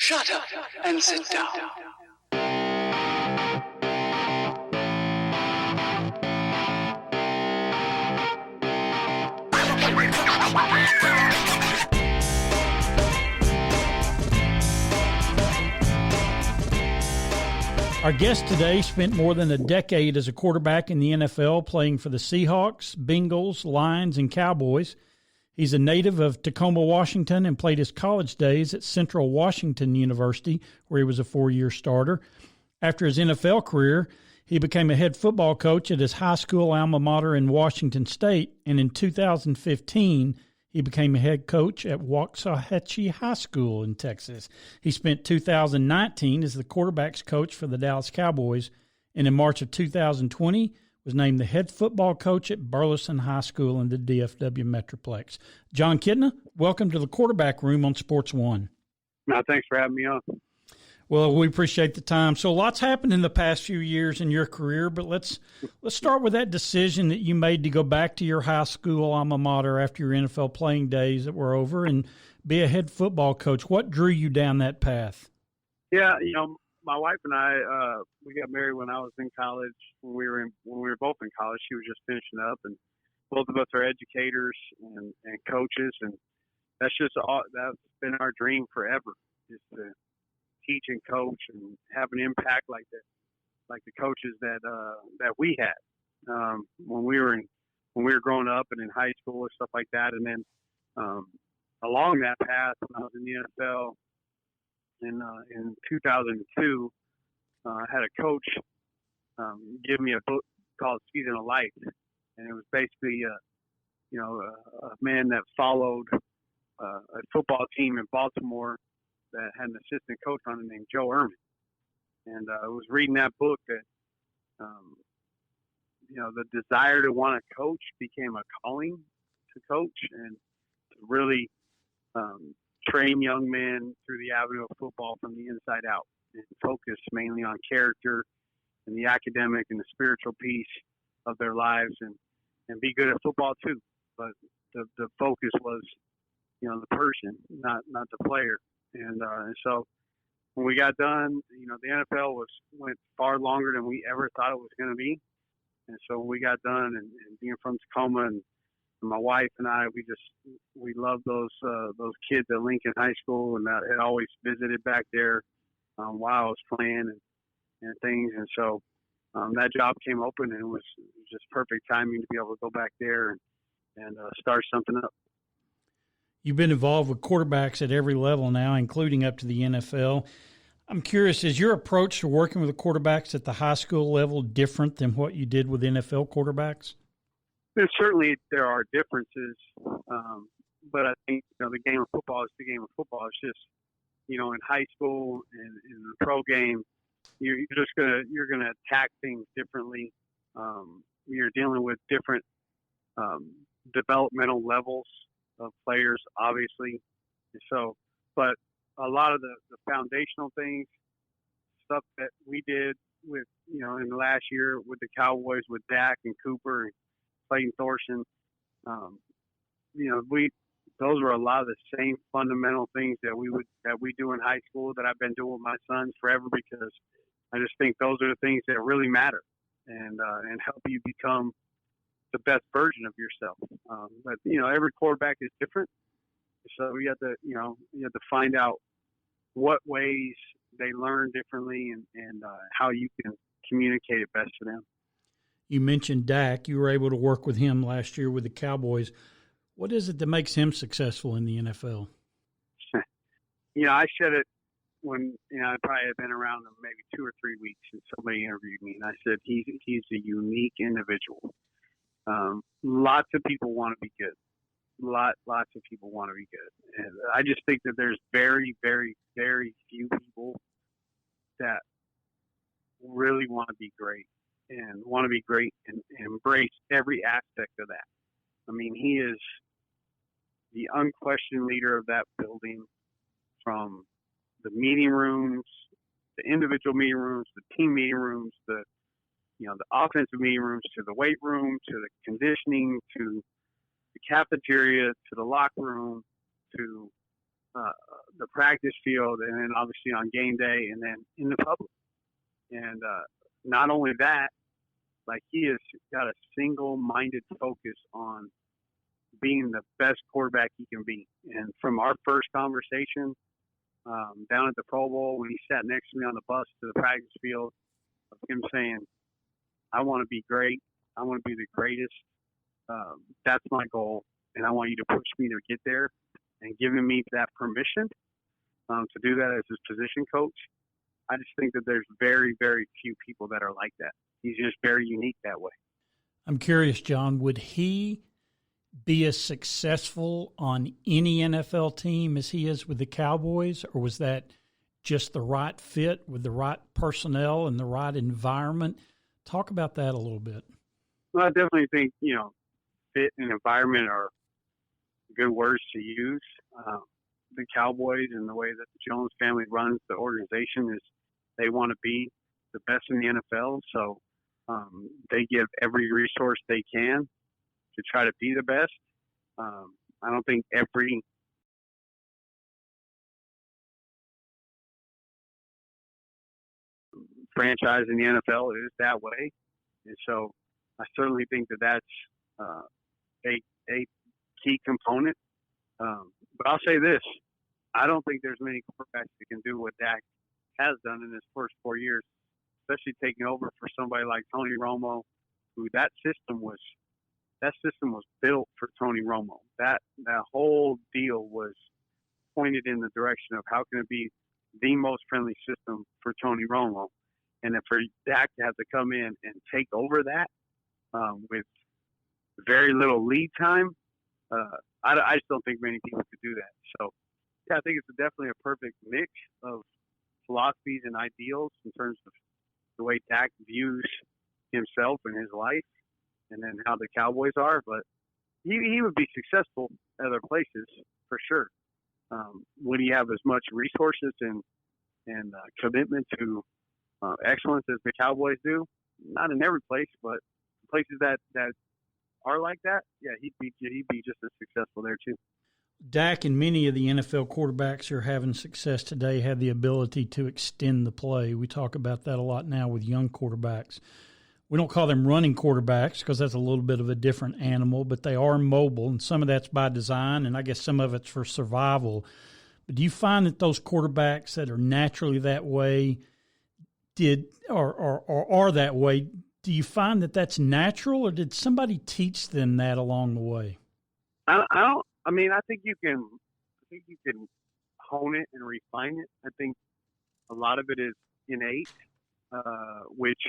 Shut up and sit down. Our guest today spent more than a decade as a quarterback in the NFL, playing for the Seahawks, Bengals, Lions, and Cowboys. He's a native of Tacoma, Washington, and played his college days at Central Washington University, where he was a 4-year starter. After his NFL career, he became a head football coach at his high school alma mater in Washington State, and in 2015, he became a head coach at Waxahachie High School in Texas. He spent 2019 as the quarterback's coach for the Dallas Cowboys, and in March of 2020 was named the head football coach at Burleson High School in the DFW metroplex. Jon Kitna, welcome to the Quarterback Room on Sports One. No, thanks for having me on. Well, we appreciate the time. So lots happened in the past few years in your career, but let's start with that decision that you made to go back to your high school alma mater after your NFL playing days that were over and be a head football coach. What drew you down that path? Yeah, my wife and I, we got married when I was in college. When we were both in college, she was just finishing up, and both of us are educators and coaches, and that's been our dream forever, is to teach and coach and have an impact like the coaches that we had when we were growing up and in high school and stuff like that. And then along that path, when I was in the NFL in 2002, I had a coach give me a book called Season of Life, and it was basically a man that followed a football team in Baltimore that had an assistant coach on it named Joe Ehrman. And I was reading that book that, the desire to want to coach became a calling to coach and to really train young men through the avenue of football from the inside out, and focus mainly on character and the academic and the spiritual piece of their lives, and be good at football too. But the focus was, the person, not the player. And so when we got done, the NFL went far longer than we ever thought it was going to be. And so when we got done, and being from Tacoma, and my wife and I, we loved those kids at Lincoln High School, and I had always visited back there while I was playing and things. And so that job came open, and it was just perfect timing to be able to go back there and start something up. You've been involved with quarterbacks at every level now, including up to the NFL. I'm curious, is your approach to working with the quarterbacks at the high school level different than what you did with NFL quarterbacks? Certainly there are differences, but I think the game of football is the game of football. It's just in high school and in the pro game, you're gonna attack things differently. You're dealing with different developmental levels of players, obviously. So, but a lot of the foundational things, stuff that we did with, in the last year with the Cowboys, with Dak and Cooper and Clayton Thorson, those were a lot of the same fundamental things that we do in high school that I've been doing with my sons forever, because I just think those are the things that really matter and help you become the best version of yourself. But every quarterback is different, so you have to find out what ways they learn differently and how you can communicate it best to them. You mentioned Dak. You were able to work with him last year with the Cowboys. What is it that makes him successful in the NFL? I said it when I probably had been around him maybe 2 or 3 weeks, and somebody interviewed me, and I said he's a unique individual. Lots of people want to be good. Lots of people want to be good. And I just think that there's very, very, very few people that really want to be great and embrace every aspect of that. I mean, he is the unquestioned leader of that building, from the meeting rooms, the individual meeting rooms, the team meeting rooms, the offensive meeting rooms, to the weight room, to the conditioning, to the cafeteria, to the locker room, to the practice field, and then obviously on game day, and then in the public. And not only that, like he has got a single-minded focus on being the best quarterback he can be. And from our first conversation down at the Pro Bowl, when he sat next to me on the bus to the practice field, of him saying, I want to be great. I want to be the greatest. That's my goal, and I want you to push me to get there, and giving me that permission to do that as his position coach. I just think that there's very, very few people that are like that. He's just very unique that way. I'm curious, Jon, would he be as successful on any NFL team as he is with the Cowboys, or was that just the right fit with the right personnel and the right environment? Talk about that a little bit. Well, I definitely think, fit and environment are good words to use. The Cowboys and the way that the Jones family runs the organization is they want to be the best in the NFL. So they give every resource they can to try to be the best. I don't think every franchise in the NFL is that way. And so I certainly think that that's a key component. But I'll say this. I don't think there's many quarterbacks that can do what Dak has done in his first 4 years, especially taking over for somebody like Tony Romo, who that system was built for Tony Romo. That whole deal was pointed in the direction of how can it be the most friendly system for Tony Romo. And then for Dak to have to come in and take over that with very little lead time, I just don't think many people could do that. So, yeah, I think it's definitely a perfect mix of philosophies and ideals in terms of the way Dak views himself and his life, and then how the Cowboys are. But he would be successful at other places for sure. Would he have as much resources and commitment to excellence as the Cowboys do? Not in every place, but places that are like that, yeah, he'd be just as successful there too. Dak and many of the NFL quarterbacks who are having success today have the ability to extend the play. We talk about that a lot now with young quarterbacks. We don't call them running quarterbacks because that's a little bit of a different animal, but they are mobile, and some of that's by design, and I guess some of it's for survival. But do you find that those quarterbacks that are naturally that way are that way, do you find that that's natural, or did somebody teach them that along the way? I think you can hone it and refine it. I think a lot of it is innate, which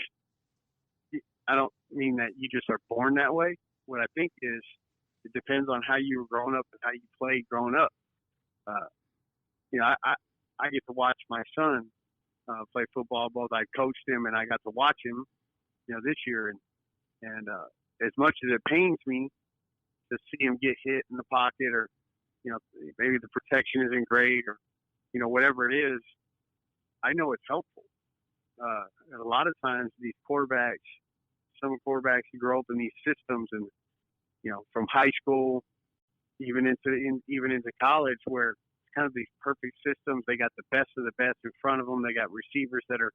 I don't mean that you just are born that way. What I think is it depends on how you were growing up and how you played growing up. I get to watch my son play football. Both I coached him and I got to watch him, this year. And as much as it pains me to see him get hit in the pocket, or, maybe the protection isn't great, or, whatever it is, I know it's helpful. And a lot of times these quarterbacks, some quarterbacks who grow up in these systems and, from high school, even into college, where it's kind of these perfect systems. They got the best of the best in front of them. They got receivers that are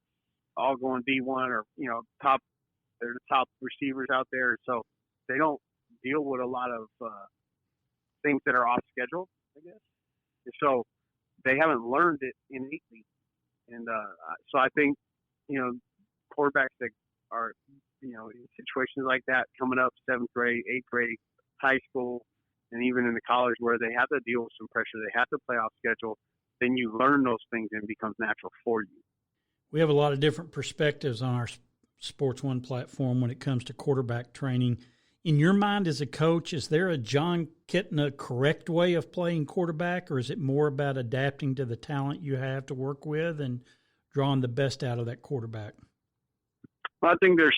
all going D1 or, they're the top receivers out there. So they don't deal with a lot of things that are off schedule, I guess. And so they haven't learned it innately. And so I think, quarterbacks that are, in situations like that, coming up 7th grade, 8th grade, high school, and even in the college where they have to deal with some pressure, they have to play off schedule, then you learn those things and it becomes natural for you. We have a lot of different perspectives on our Sports One platform when it comes to quarterback training. In your mind as a coach, is there a Jon Kitna correct way of playing quarterback, or is it more about adapting to the talent you have to work with and drawing the best out of that quarterback? Well, I think there's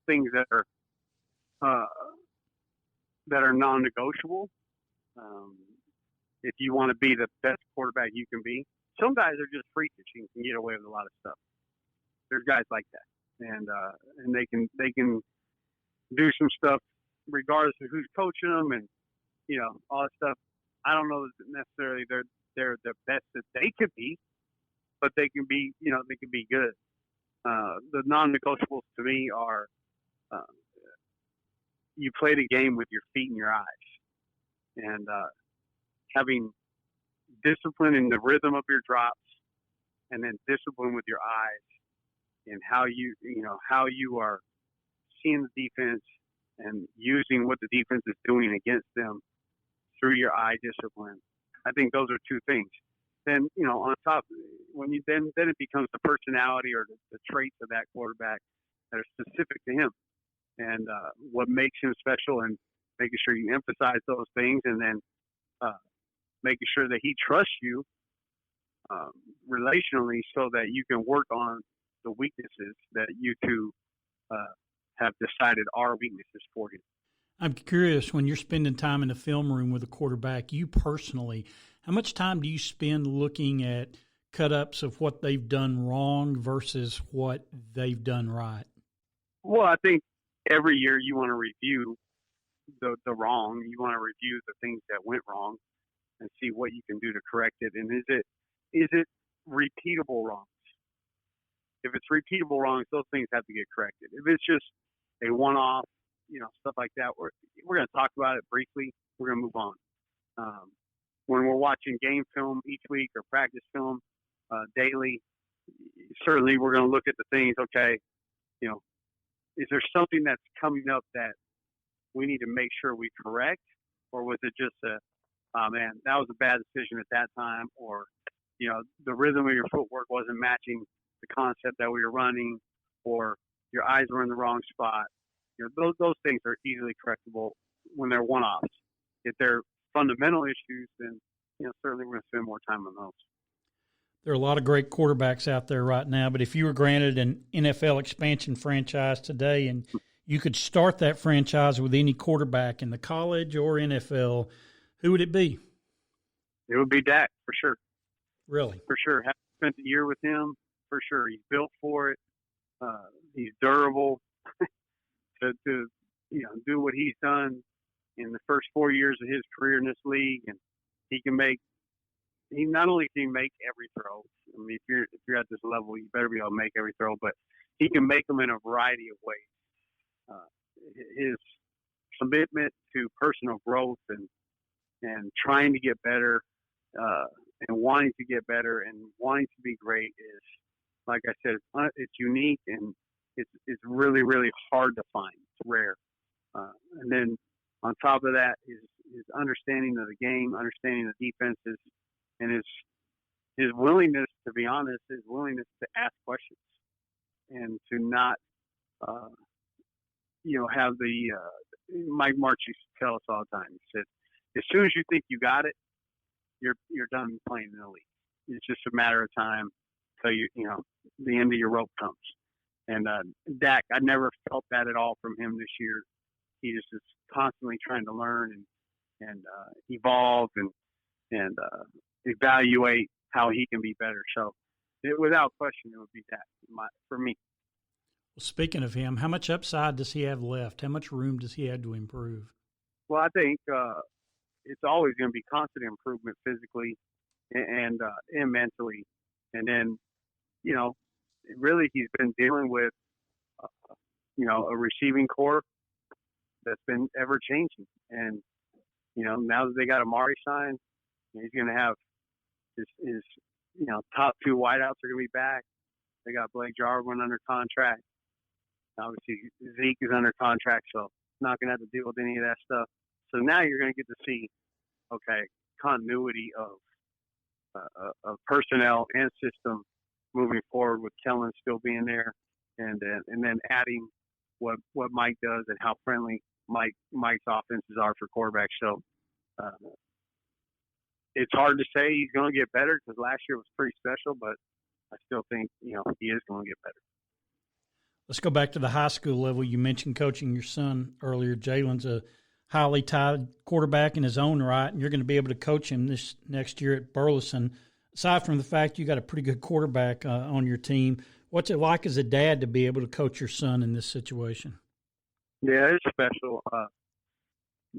things that are non-negotiable. If you want to be the best quarterback you can be, some guys are just freakish and can get away with a lot of stuff. There's guys like that, and they can do some stuff regardless of who's coaching them, and all that stuff. I don't know that necessarily they're the best that they could be, but they can be, they can be good. The non-negotiables to me are you play the game with your feet and your eyes, and having discipline in the rhythm of your drops, and then discipline with your eyes and how you are seeing the defense and using what the defense is doing against them through your eye discipline. I think those are two things. Then, on top, when you then it becomes the personality or the traits of that quarterback that are specific to him, and what makes him special, and making sure you emphasize those things, and then making sure that he trusts you relationally, so that you can work on the weaknesses that you two have decided are weaknesses for him. I'm curious, when you're spending time in the film room with a quarterback, you personally, how much time do you spend looking at cut-ups of what they've done wrong versus what they've done right? Well, I think every year you want to review the wrong. You want to review the things that went wrong and see what you can do to correct it. And is it repeatable wrongs? If it's repeatable wrongs, those things have to get corrected. If it's just a one-off, stuff like that, we're going to talk about it briefly. We're going to move on. When we're watching game film each week or practice film daily, certainly we're going to look at the things, okay, is there something that's coming up that we need to make sure we correct? Or was it just oh man, that was a bad decision at that time, or, the rhythm of your footwork wasn't matching the concept that we were running, or your eyes were in the wrong spot. Those things are easily correctable when they're one-offs. If they're fundamental issues, then, certainly we're going to spend more time on those. There are a lot of great quarterbacks out there right now, but if you were granted an NFL expansion franchise today and you could start that franchise with any quarterback in the college or NFL, who would it be? It would be Dak, for sure. Really? For sure. Have spent a year with him, for sure. He's built for it. He's durable to do what he's done in the first 4 years of his career in this league, and he not only can he make every throw. I mean, if you're at this level, you better be able to make every throw, but he can make them in a variety of ways. His commitment to personal growth and trying to get better, and wanting to get better and wanting to be great is, like I said, it's unique, and it's really, really hard to find. It's rare. And then on top of that, his understanding of the game, understanding the defenses, and his willingness, to be honest, his willingness to ask questions and to not, have the Mike March used to tell us all the time. He said, as soon as you think you got it, you're done playing in the league. It's just a matter of time till the end of your rope comes. And Dak, I never felt that at all from him this year. He is just constantly trying to learn and evolve and evaluate how he can be better. So, without question, it would be Dak for me. Well, speaking of him, how much upside does he have left? How much room does he have to improve? Well, I think it's always going to be constant improvement physically and mentally. And then, really he's been dealing with, a receiving core that's been ever changing. And, now that they got Amari signed, he's going to have his top two wideouts are going to be back. They got Blake Jarwin under contract. Obviously, Zeke is under contract, so not going to have to deal with any of that stuff. So now you're going to get to see, continuity of personnel and system moving forward with Kellen still being there, and then adding what Mike does and how friendly Mike's offenses are for quarterbacks. So it's hard to say he's going to get better because last year was pretty special, but I still think he is going to get better. Let's go back to the high school level. You mentioned coaching your son earlier. Jalen's a highly touted quarterback in his own right, and you're going to be able to coach him this next year at Burleson. Aside from the fact you got a pretty good quarterback on your team, what's it like as a dad to be able to coach your son in this situation? Yeah, it's special. I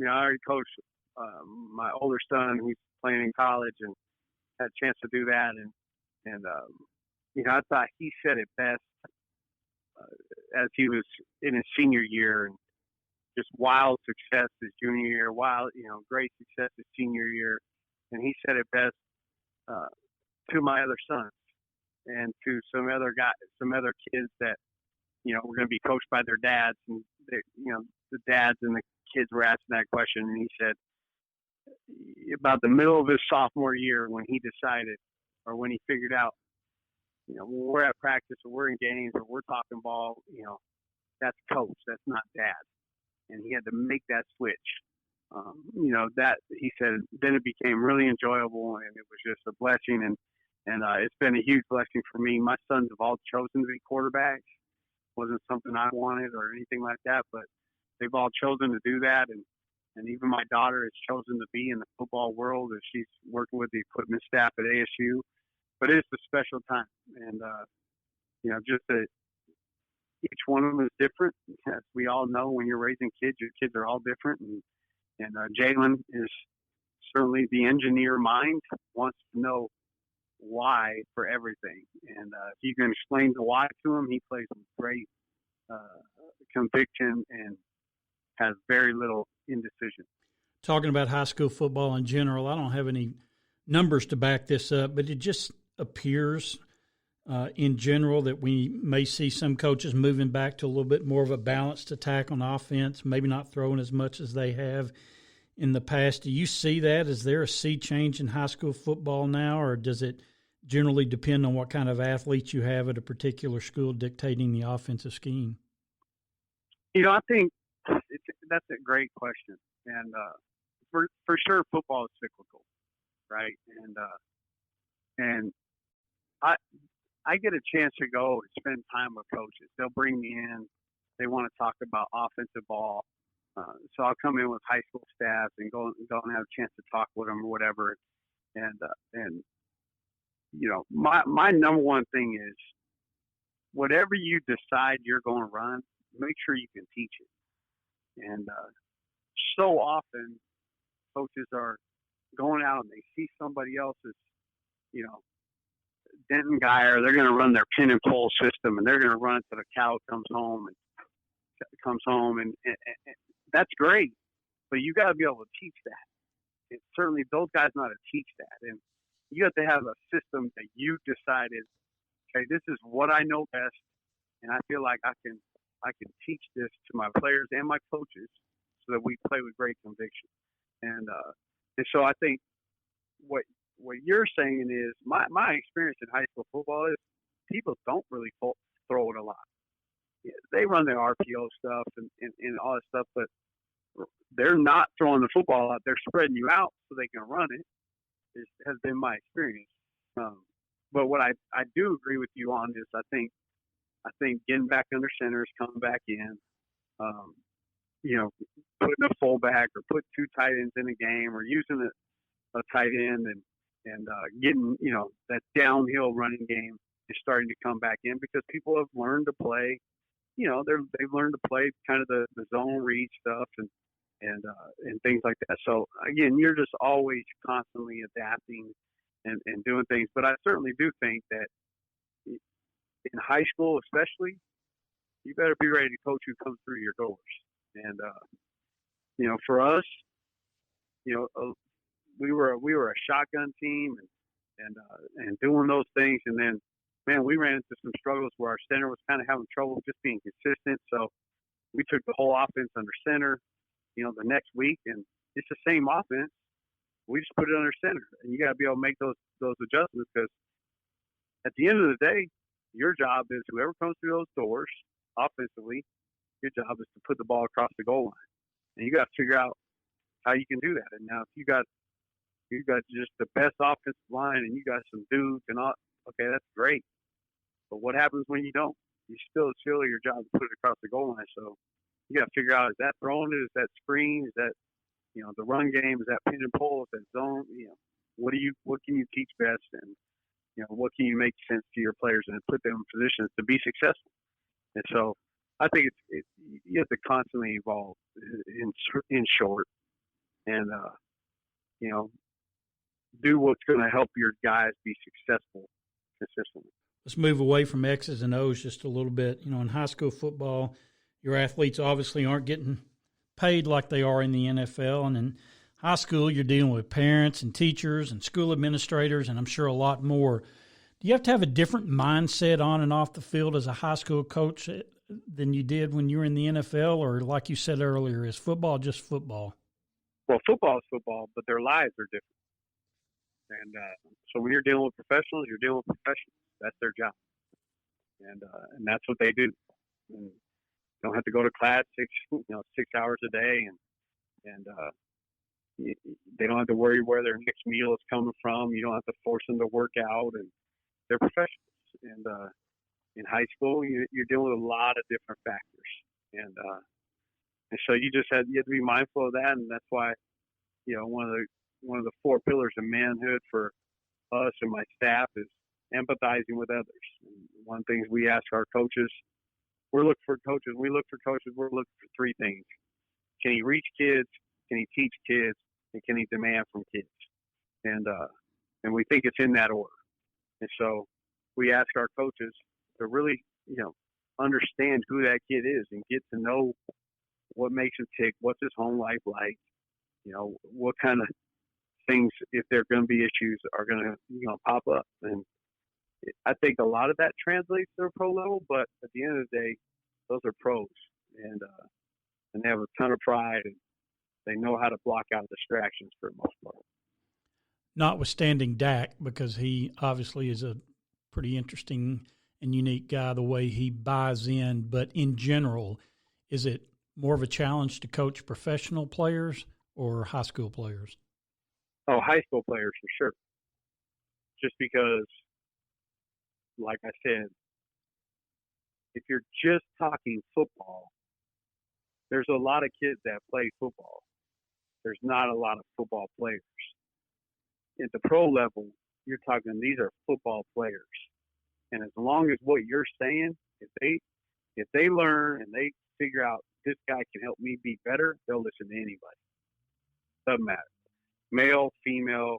already coached my older son who's playing in college and had a chance to do that. And I thought he said it best as he was in his senior year, and just wild success his junior year, great success his senior year. And he said it best to my other sons and to some other kids that, were going to be coached by their dads. And, the dads and the kids were asking that question. And he said, about the middle of his sophomore year, when he decided, or when he figured out, when we're at practice or we're in games or we're talking ball, that's coach, that's not dad. And he had to make that switch. That he said, then it became really enjoyable, and it was just a blessing. And it's been a huge blessing for me. My sons have all chosen to be quarterbacks. Wasn't something I wanted or anything like that, but they've all chosen to do that. And even my daughter has chosen to be in the football world, as she's working with the equipment staff at ASU. But it's a special time. And, each one of them is different. As we all know, when you're raising kids, your kids are all different. And Jalen is certainly the engineer mind, wants to know why for everything. And if you can explain the why to him, he plays with great conviction and has very little indecision. Talking about high school football in general, I don't have any numbers to back this up, but it just appears in general that we may see some coaches moving back to a little bit more of a balanced attack on offense, maybe not throwing as much as they have in the past. Do you see that? Is there a sea change in high school football now, or does it generally depend on what kind of athletes you have at a particular school dictating the offensive scheme? I think that's a great question. And for sure, football is cyclical, right? And I get a chance to go and spend time with coaches. They'll bring me in. They want to talk about offensive ball. So I'll come in with high school staff and go and have a chance to talk with them or whatever. And my number one thing is, whatever you decide you're going to run, make sure you can teach it. And so often coaches are going out and they see somebody else's, Denton guy, or they're going to run their pin and pull system, and they're going to run it till the cow comes home, and that's great, but you got to be able to teach that. And certainly those guys know how to teach that, and you have to have a system that you decided, okay, this is what I know best, and I feel like I can teach this to my players and my coaches so that we play with great conviction. And so I think what you're saying is, my experience in high school football is people don't really throw it a lot. Yeah, they run their RPO stuff and all that stuff, but they're not throwing the football out. They're spreading you out so they can run it. Has been my experience. But what I do agree with you on is I think getting back under centers, coming back in, putting a fullback or put two tight ends in a game, or using a tight end and getting, that downhill running game is starting to come back in, because people have learned to play, they've learned to play kind of the zone read stuff and things like that. So again, you're just always constantly adapting and doing things. But I certainly do think that in high school, especially, you better be ready to coach who comes through your doors. And, for us, we were a shotgun team and doing those things. And then, man, we ran into some struggles where our center was kind of having trouble just being consistent. So we took the whole offense under center, the next week, and it's the same offense. We just put it under center, and you got to be able to make those adjustments, because at the end of the day, your job is, whoever comes through those doors offensively, your job is to put the ball across the goal line, and you got to figure out how you can do that. And now, if you got just the best offensive line and you got some dudes and all, okay, that's great. But what happens when you don't? You still your job to put it across the goal line. So you got to figure out, is that throwing it? Is that screen? Is that, the run game? Is that pin and pull? Is that zone? What can you teach best? And, what can you make sense to your players and put them in positions to be successful? And so I think you have to constantly evolve in short. And you know, do what's going to help your guys be successful consistently. Let's move away from X's and O's just a little bit. You know, in high school football, your athletes obviously aren't getting paid like they are in the NFL. And in high school, you're dealing with parents and teachers and school administrators, and I'm sure a lot more. Do you have to have a different mindset on and off the field as a high school coach than you did when you were in the NFL? Or like you said earlier, is football just football? Well, football is football, but their lives are different. And so when you're dealing with professionals, you're dealing with professionals. That's their job. And that's what they do. And don't have to go to class 6 hours a day, and they don't have to worry where their next meal is coming from. You don't have to force them to work out, and they're professionals. And in high school, you're dealing with a lot of different factors, and so you have to be mindful of that. And that's why, one of the 4 pillars of manhood for us and my staff is empathizing with others. And one of the things we ask our coaches, we're looking for 3 things. Can he reach kids? Can he teach kids? And can he demand from kids? And we think it's in that order. And so we ask our coaches to really, understand who that kid is and get to know what makes him tick, what's his home life like, what kind of things, if there are going to be issues, are going to pop up. And I think a lot of that translates to a pro level, but at the end of the day, those are pros, and they have a ton of pride, and they know how to block out distractions for the most part. Notwithstanding Dak, because he obviously is a pretty interesting and unique guy, the way he buys in. But in general, is it more of a challenge to coach professional players or high school players? Oh, high school players for sure. Just because, like I said, if you're just talking football, there's a lot of kids that play football. There's not a lot of football players. At the pro level, you're talking, these are football players. And as long as what you're saying, if they learn and they figure out this guy can help me be better, they'll listen to anybody. Doesn't matter. Male, female,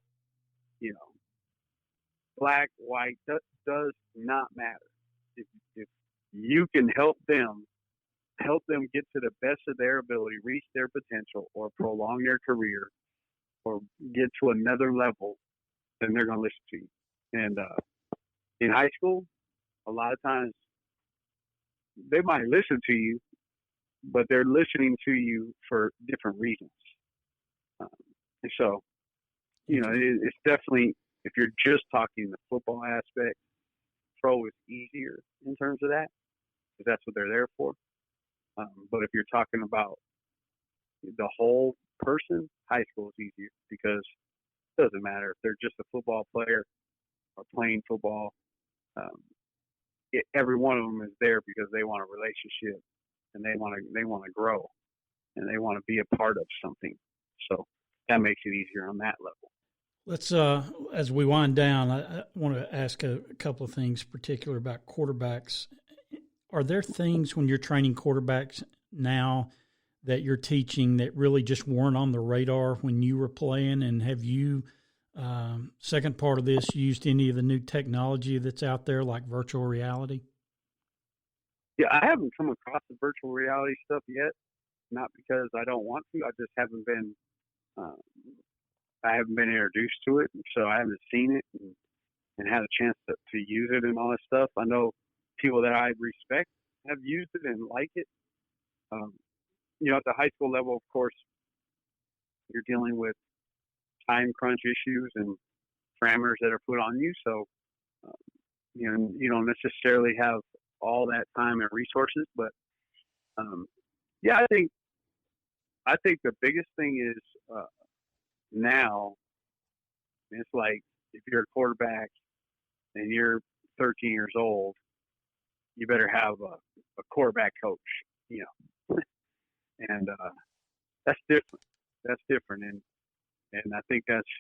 black, white, does not matter. If you can help them get to the best of their ability, reach their potential, or prolong their career, or get to another level, then they're going to listen to you. And in high school, a lot of times they might listen to you, but they're listening to you for different reasons. And so, it's definitely, if you're just talking the football aspect, pro is easier in terms of that, because that's what they're there for. But if you're talking about the whole person, high school is easier, because it doesn't matter if they're just a football player or playing football. Every one of them is there because they want a relationship, and they want to grow, and they want to be a part of something. So that makes it easier on that level. Let's, as we wind down, I want to ask a couple of things, particular about quarterbacks. Are there things when you're training quarterbacks now that you're teaching that really just weren't on the radar when you were playing? And have you, second part of this, used any of the new technology that's out there like virtual reality? Yeah, I haven't come across the virtual reality stuff yet. Not because I don't want to. I just haven't been introduced to it, so I haven't seen it and had a chance to use it and all that stuff. I know people that I respect have used it and like it. At the high school level, of course, you're dealing with time crunch issues and parameters that are put on you. So, you don't necessarily have all that time and resources. But, I think the biggest thing is now, it's like if you're a quarterback and you're 13 years old, you better have a quarterback coach, and that's different. That's different, and I think that's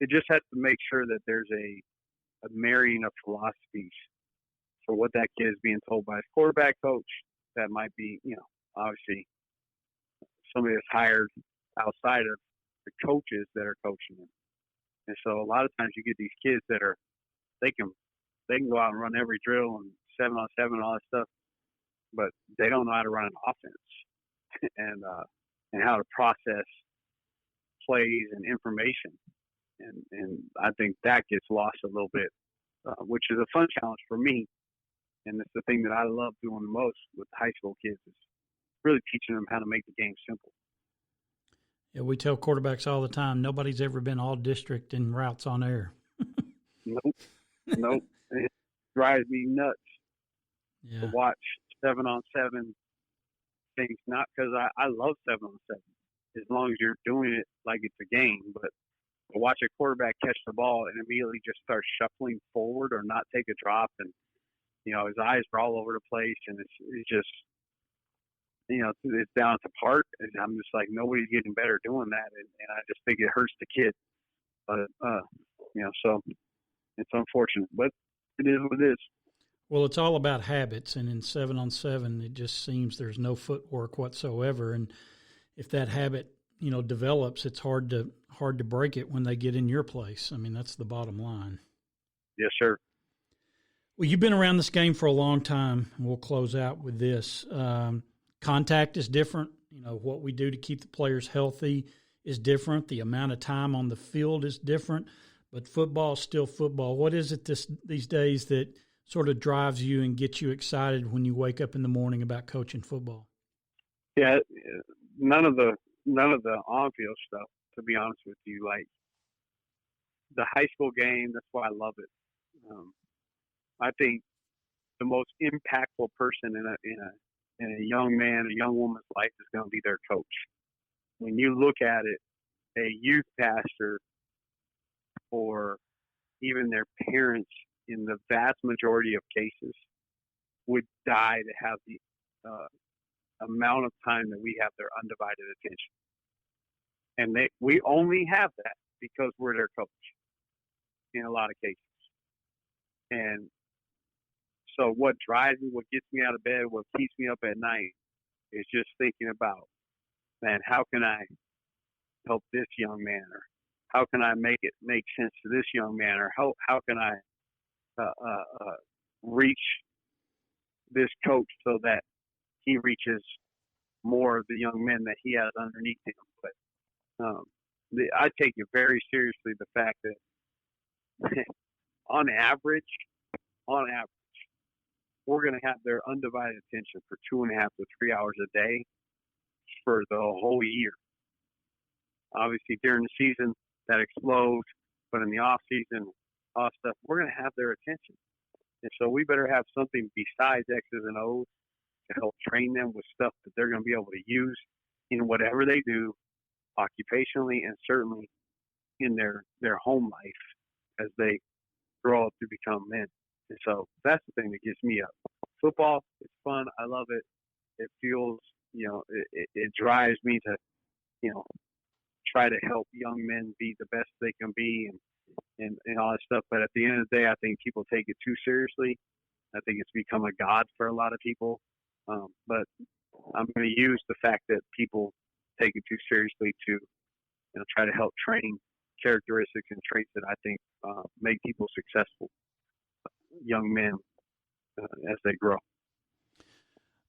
it just has to make sure that there's a marrying of philosophies for what that kid is being told by his quarterback coach. That might be, obviously somebody that's hired outside of the coaches that are coaching them. And so a lot of times you get these kids that they can go out and run every drill and 7-on-7 and all that stuff, but they don't know how to run an offense and how to process plays and information. And I think that gets lost a little bit, which is a fun challenge for me. And it's the thing that I love doing the most with high school kids is really teaching them how to make the game simple. Yeah, we tell quarterbacks all the time, nobody's ever been all district in routes on air. Nope. It drives me nuts Yeah. to watch 7-on-7 things, not because I love 7-on-7, as long as you're doing it like it's a game, but to watch a quarterback catch the ball and immediately just start shuffling forward or not take a drop, and, his eyes are all over the place, and it's just, it's down to part, and I'm just like, nobody's getting better doing that, and I just think it hurts the kid. But, so it's unfortunate, but it is what it is. Well, it's all about habits, and in 7-on-7, it just seems there's no footwork whatsoever, and if that habit, develops, it's hard to break it when they get in your place. I mean, that's the bottom line. Yes, sir. Well, you've been around this game for a long time. We'll close out with this. Contact is different. What we do to keep the players healthy is different. The amount of time on the field is different, but football is still football. What is it these days that sort of drives you and gets you excited when you wake up in the morning about coaching football? Yeah, none of the on-field stuff, to be honest with you. Like the high school game, that's why I love it. I think the most impactful person in a young man, a young woman's life is going to be their coach. When you look at it, a youth pastor or even their parents, in the vast majority of cases, would die to have the amount of time that we have their undivided attention. And we only have that because we're their coach in a lot of cases. And so what drives me, what gets me out of bed, what keeps me up at night is just thinking about, man, how can I help this young man? Or how can I make it make sense to this young man? Or how can I reach this coach so that he reaches more of the young men that he has underneath him? But I take it very seriously, the fact that on average, we're going to have their undivided attention for 2.5 to 3 hours a day for the whole year. Obviously, during the season, that explodes, but in the off season, all stuff, we're going to have their attention. And so we better have something besides X's and O's to help train them with stuff that they're going to be able to use in whatever they do, occupationally and certainly in their home life as they grow up to become men. And so that's the thing that gets me up. Football, it's fun. I love it. It feels, it drives me to, try to help young men be the best they can be and all that stuff. But at the end of the day, I think people take it too seriously. I think it's become a god for a lot of people. But I'm going to use the fact that people take it too seriously to, try to help train characteristics and traits that I think make people successful young men as they grow.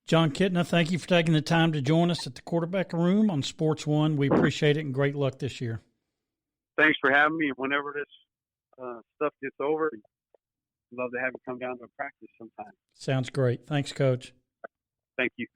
Jon Kitna, thank you for taking the time to join us at the Quarterback Room on Sports One. We appreciate it, and great luck this year. Thanks for having me. Whenever this stuff gets over, I'd love to have you come down to a practice sometime. Sounds great. Thanks, Coach. Thank you.